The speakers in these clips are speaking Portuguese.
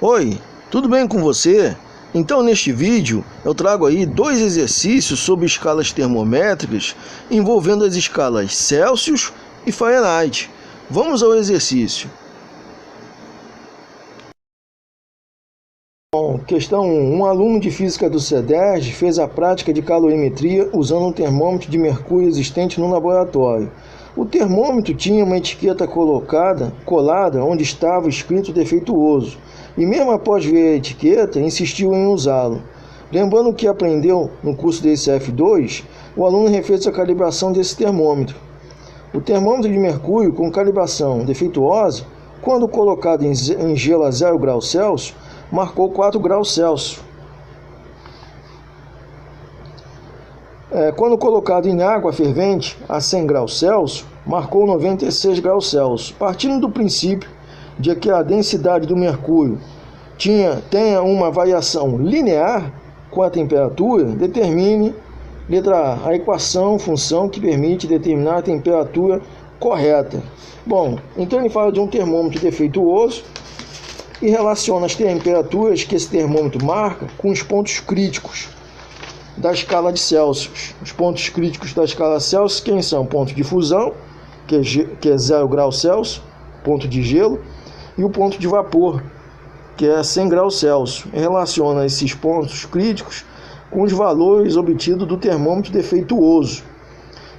Oi, tudo bem com você? Então neste vídeo eu trago aí dois exercícios sobre escalas termométricas envolvendo as escalas Celsius e Fahrenheit. Vamos ao exercício. Bom, questão 1. Um aluno de física do CEDERJ fez a prática de calorimetria usando um termômetro de mercúrio existente no laboratório. O termômetro tinha uma etiqueta colada onde estava escrito defeituoso, e mesmo após ver a etiqueta, insistiu em usá-lo. Lembrando o que aprendeu no curso de CF2, o aluno refez a calibração desse termômetro. O termômetro de mercúrio com calibração defeituosa, quando colocado em gelo a 0 graus Celsius, marcou 4 graus Celsius. Quando colocado em água fervente a 100 graus Celsius, marcou 96 graus Celsius. Partindo do princípio de que a densidade do mercúrio tenha uma variação linear com a temperatura, determine, letra A, a equação, função que permite determinar a temperatura correta. Bom, então ele fala de um termômetro defeituoso e relaciona as temperaturas que esse termômetro marca com os pontos críticos da escala de Celsius. Os pontos críticos da escala Celsius, quem são? Ponto de fusão, que é 0 graus Celsius, ponto de gelo, e o ponto de vapor, que é 100 graus Celsius. Relaciona esses pontos críticos com os valores obtidos do termômetro defeituoso.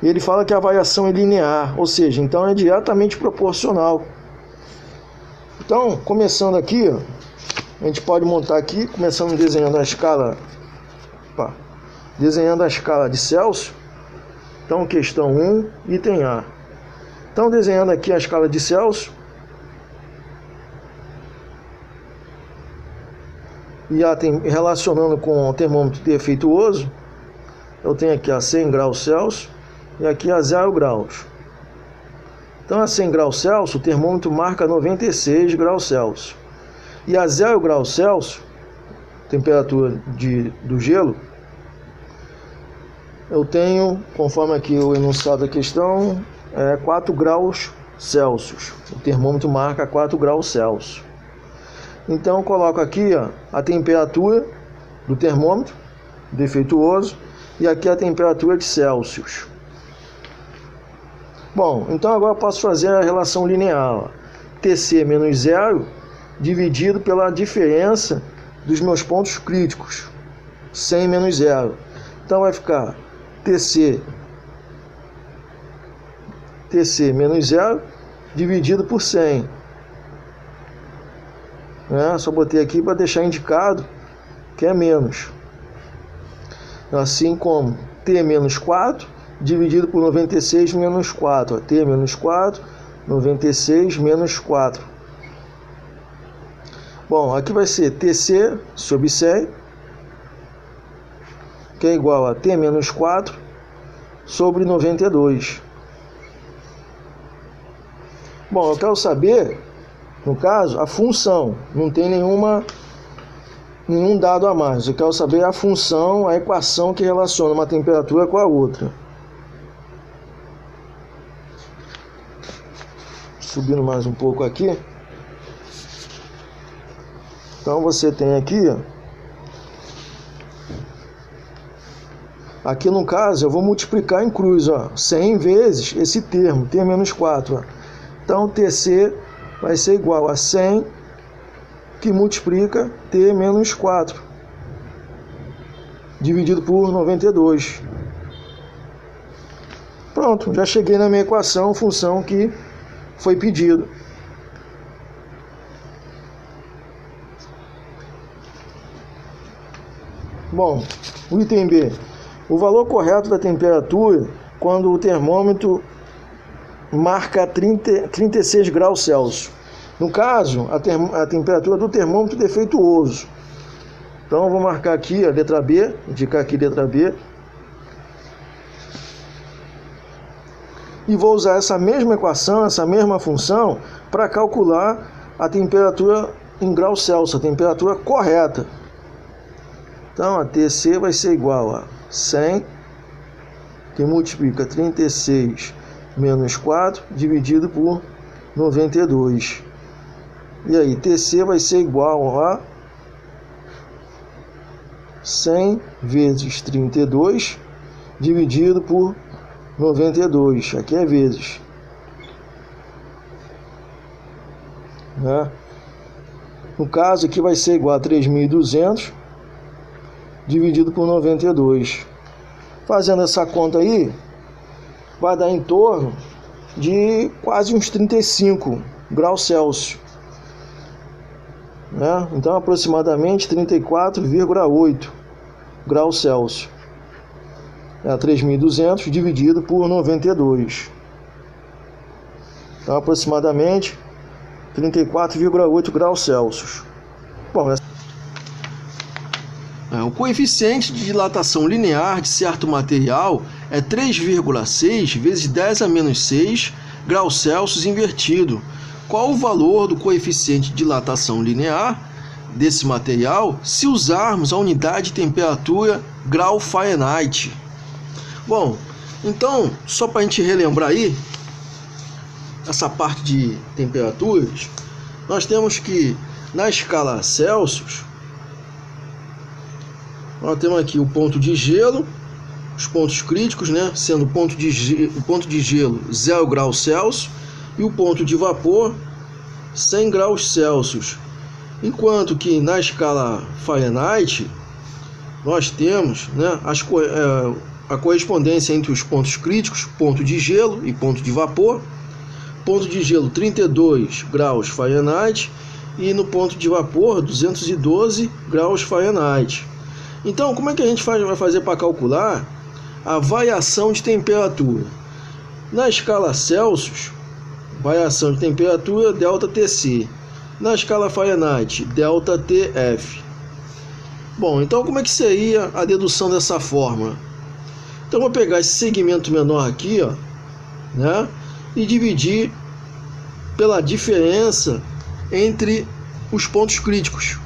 E ele fala que a variação é linear, ou seja, então é diretamente proporcional. Então, começando aqui, a gente pode montar aqui, começando desenhando a escala, de Celsius. Então, questão 1, item A. Então, desenhando aqui a escala de Celsius, e relacionando com o termômetro defeituoso, eu tenho aqui a 100 graus Celsius e aqui a 0 graus. Então, a 100 graus Celsius, o termômetro marca 96 graus Celsius. E a 0 graus Celsius, temperatura do gelo, eu tenho, conforme aqui o enunciado da questão, 4 graus Celsius. O termômetro marca 4 graus Celsius. Então, eu coloco aqui a temperatura do termômetro defeituoso e aqui a temperatura de Celsius. Bom, então agora eu posso fazer a relação linear. TC menos 0 dividido pela diferença dos meus pontos críticos. 100 menos 0. Então vai ficar TC menos 0 dividido por 100. Só botei aqui para deixar indicado que é menos. Assim como T menos 4 dividido por 96 menos 4. T menos 4, 96 menos 4. Bom, aqui vai ser TC sobre 100, que é igual a T menos 4 sobre 92. Bom, eu quero saber, no caso, a função. Não tem nenhum dado a mais. Eu quero saber a função, a equação que relaciona uma temperatura com a outra. Subindo mais um pouco aqui. Então você tem aqui no caso eu vou multiplicar em cruz, 100 vezes esse termo, T menos 4. Então TC vai ser igual a 100 que multiplica T menos 4 dividido por 92. Pronto, já cheguei na minha equação, função que foi pedido. Bom, o item B. O valor correto da temperatura quando o termômetro marca 36 graus Celsius. No caso, a temperatura do termômetro defeituoso. Então, eu vou marcar aqui a letra B, indicar aqui a letra B. E vou usar essa mesma equação, essa mesma função, para calcular a temperatura em graus Celsius, a temperatura correta. Então, a TC vai ser igual a 100, que multiplica 36 menos 4, dividido por 92. E aí, TC vai ser igual a 100 vezes 32 dividido por 92. Aqui é vezes, né? No caso aqui vai ser igual a 3.200 dividido por 92. Fazendo essa conta aí, vai dar em torno de quase uns 35 graus Celsius, né? Então aproximadamente 34,8 graus Celsius. É 3.200 dividido por 92. Então aproximadamente 34,8 graus Celsius. Bom, o coeficiente de dilatação linear de certo material é 3,6 vezes 10 a menos 6 graus Celsius invertido. Qual o valor do coeficiente de dilatação linear desse material se usarmos a unidade de temperatura grau Fahrenheit? Bom, então, só para a gente relembrar aí, essa parte de temperaturas, nós temos que, na escala Celsius, nós temos aqui o ponto de gelo, os pontos críticos, né, sendo o ponto de gelo 0 graus Celsius e o ponto de vapor 100 graus Celsius. Enquanto que na escala Fahrenheit nós temos, né, a correspondência entre os pontos críticos, ponto de gelo e ponto de vapor. Ponto de gelo 32 graus Fahrenheit e no ponto de vapor 212 graus Fahrenheit. Então, como é que a gente vai fazer para calcular a variação de temperatura? Na escala Celsius, variação de temperatura ΔTC. Na escala Fahrenheit, ΔTF. Bom, então como é que seria a dedução dessa fórmula? Então, eu vou pegar esse segmento menor aqui, ó, né, e dividir pela diferença entre os pontos críticos.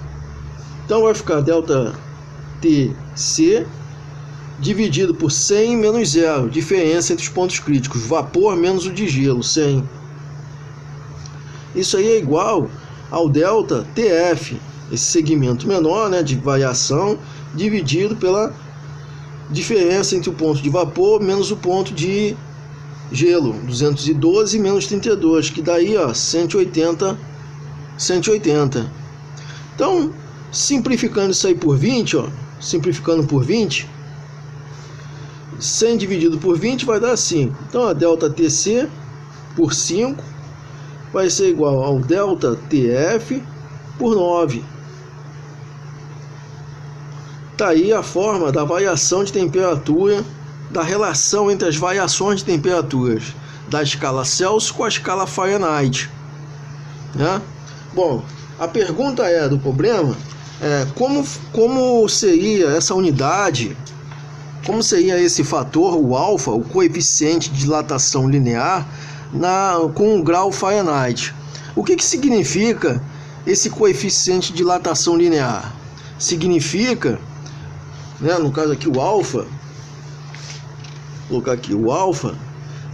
Então, vai ficar ΔTC dividido por 100 menos 0, diferença entre os pontos críticos, vapor menos o de gelo, 100. Isso aí é igual ao ΔTF, esse segmento menor, né, de variação, dividido pela diferença entre o ponto de vapor menos o ponto de gelo, 212 menos 32, que daí, ó, 180. Então, simplificando isso aí por 20, ó, simplificando por 20, 100 dividido por 20 vai dar 5. Então, a ΔTC por 5 vai ser igual ao ΔTF por 9. Está aí a forma da variação de temperatura, da relação entre as variações de temperaturas da escala Celsius com a escala Fahrenheit, né? Bom, a pergunta do problema é como seria essa unidade, como seria esse fator, o alfa, o coeficiente de dilatação linear com o grau Fahrenheit. O que significa esse coeficiente de dilatação linear? Significa, né, no caso aqui o alfa, vou colocar aqui o alfa,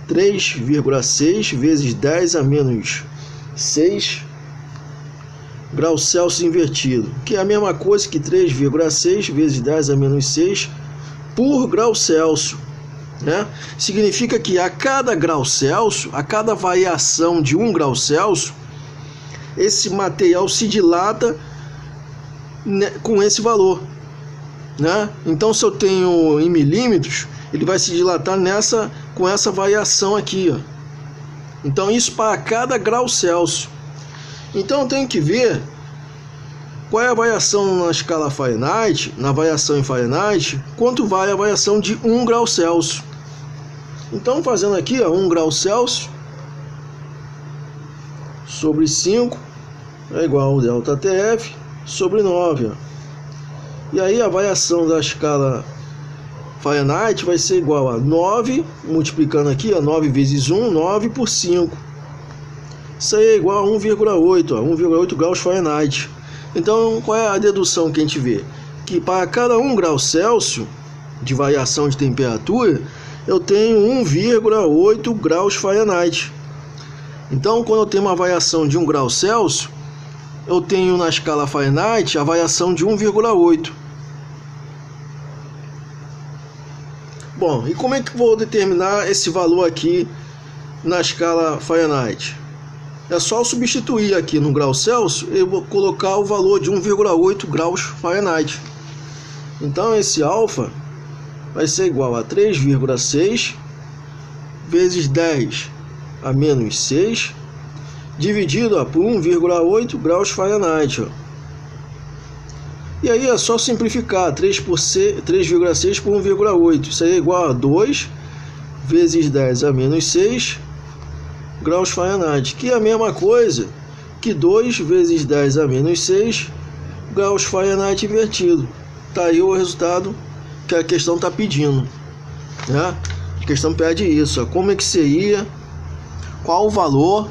3,6 vezes 10 a menos 6 graus Celsius invertido, que é a mesma coisa que 3,6 vezes 10 a menos 6 por grau Celsius, né? Significa que a cada grau Celsius, a cada variação de 1 grau Celsius, esse material se dilata, né, com esse valor, né? Então, se eu tenho em milímetros, ele vai se dilatar com essa variação aqui, ó. Então, isso para cada grau Celsius. Então, eu tenho que ver qual é a variação na escala Fahrenheit, na variação em Fahrenheit, quanto vale a variação de 1 grau Celsius. Então, fazendo aqui, ó, 1 grau Celsius sobre 5 é igual ao ΔTF sobre 9. Ó. E aí, a variação da escala Fahrenheit vai ser igual a 9, multiplicando aqui, ó, 9 vezes 1, 9 por 5. Isso aí é igual a 1,8, 1,8 graus Fahrenheit. Então, qual é a dedução que a gente vê? Que para cada 1 grau Celsius de variação de temperatura, eu tenho 1,8 graus Fahrenheit. Então, quando eu tenho uma variação de 1 grau Celsius, eu tenho na escala Fahrenheit a variação de 1,8. Bom, e como é que eu vou determinar esse valor aqui na escala Fahrenheit? É só substituir aqui no grau Celsius, eu vou colocar o valor de 1,8 graus Fahrenheit. Então esse alfa vai ser igual a 3,6 vezes 10 a menos 6, dividido por 1,8 graus Fahrenheit. E aí é só simplificar, 3,6 por 1,8, isso aí é igual a 2 vezes 10 a menos 6 graus Fahrenheit, que é a mesma coisa que 2 vezes 10 a menos 6 graus Fahrenheit invertido. Tá aí o resultado que a questão está pedindo, né? A questão pede isso, como é que seria, qual o valor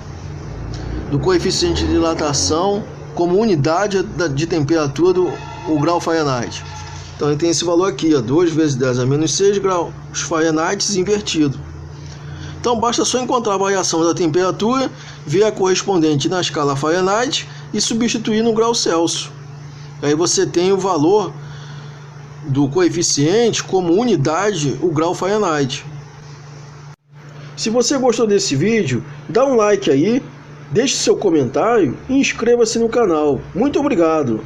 do coeficiente de dilatação como unidade de temperatura do grau Fahrenheit. Então ele tem esse valor aqui, 2 vezes 10 a menos 6 graus Fahrenheit invertido. Então basta só encontrar a variação da temperatura, ver a correspondente na escala Fahrenheit e substituir no grau Celsius. Aí você tem o valor do coeficiente como unidade, o grau Fahrenheit. Se você gostou desse vídeo, dá um like aí, deixe seu comentário e inscreva-se no canal. Muito obrigado!